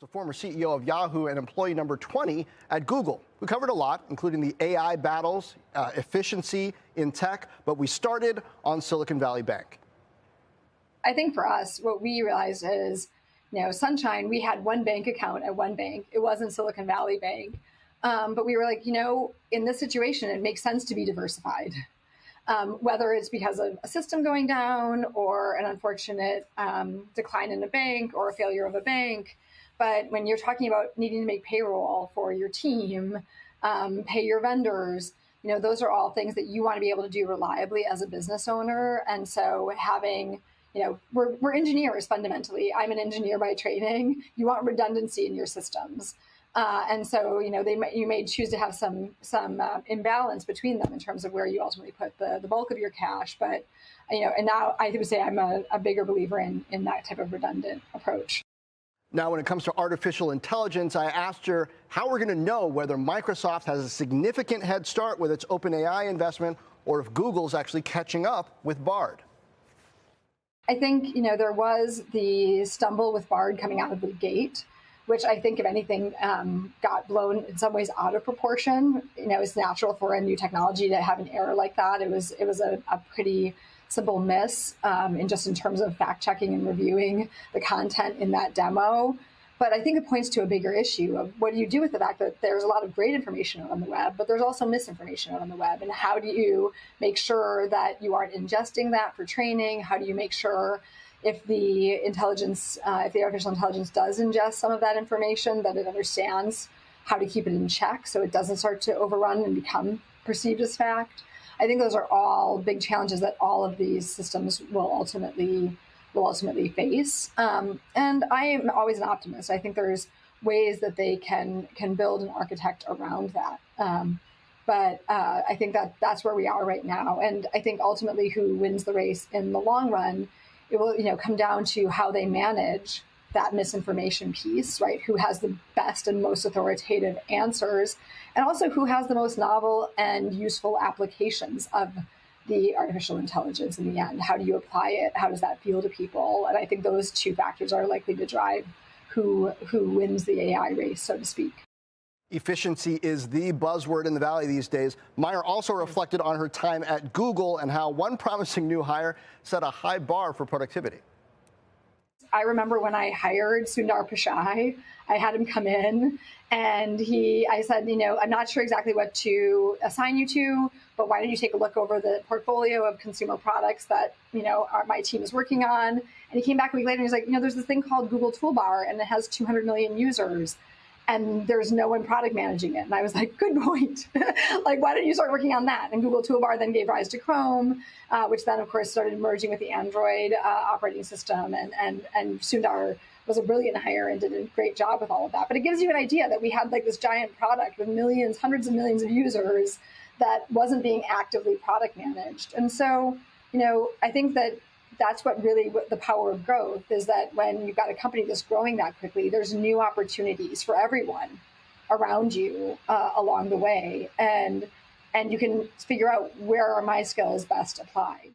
The former CEO of Yahoo and employee number 20 at Google. We covered a lot, including the AI battles, efficiency in tech, but we started on Silicon Valley Bank. I think for us, what we realized is, Sunshine, we had one bank account at one bank. It wasn't Silicon Valley Bank. But we were like, in this situation, it makes sense to be diversified. Whether it's because of a system going down or an unfortunate decline in a bank or a failure of a bank. But when you're talking about needing to make payroll for your team, pay your vendors, those are all things that you want to be able to do reliably as a business owner. And so having, we're engineers fundamentally. I'm an engineer by training. You want redundancy in your systems. And so, you may choose to have some imbalance between them in terms of where you ultimately put the bulk of your cash. But, and now I would say I'm a bigger believer in that type of redundant approach. Now, when it comes to artificial intelligence, I asked her how we're going to know whether Microsoft has a significant head start with its OpenAI investment or if Google's actually catching up with Bard. I think, there was the stumble with Bard coming out of the gate, which I think, if anything, got blown in some ways out of proportion. It's natural for a new technology to have an error like that. It was a pretty simple miss in terms of fact checking and reviewing the content in that demo. But I think it points to a bigger issue of what do you do with the fact that there's a lot of great information on the web, but there's also misinformation on the web. And how do you make sure that you aren't ingesting that for training? How do you make sure if the artificial intelligence does ingest some of that information, that it understands how to keep it in check so it doesn't start to overrun and become perceived as fact? I think those are all big challenges that all of these systems will ultimately face. And I am always an optimist. I think there's ways that they can build and architect around that. But I think that's where we are right now. And I think ultimately who wins the race in the long run, it will come down to how they manage that misinformation piece, right? Who has the best and most authoritative answers, and also who has the most novel and useful applications of the artificial intelligence in the end. How do you apply it? How does that feel to people? And I think those two factors are likely to drive who wins the AI race, so to speak. Efficiency is the buzzword in the Valley these days. Mayer also reflected on her time at Google and how one promising new hire set a high bar for productivity. I remember when I hired Sundar Pichai, I had him come in and I said, I'm not sure exactly what to assign you to, but why don't you take a look over the portfolio of consumer products that, my team is working on. And he came back a week later and he's like, there's this thing called Google Toolbar and it has 200 million users. And there's no one product managing it. And I was like, good point. Like, why don't you start working on that? And Google Toolbar then gave rise to Chrome, which then, of course, started merging with the Android operating system. And Sundar was a brilliant hire and did a great job with all of that. But it gives you an idea that we had like this giant product with millions, hundreds of millions of users that wasn't being actively product managed. And so, I think that's what the power of growth is, that when you've got a company that's growing that quickly, there's new opportunities for everyone around you along the way. And you can figure out where are my skills best applied.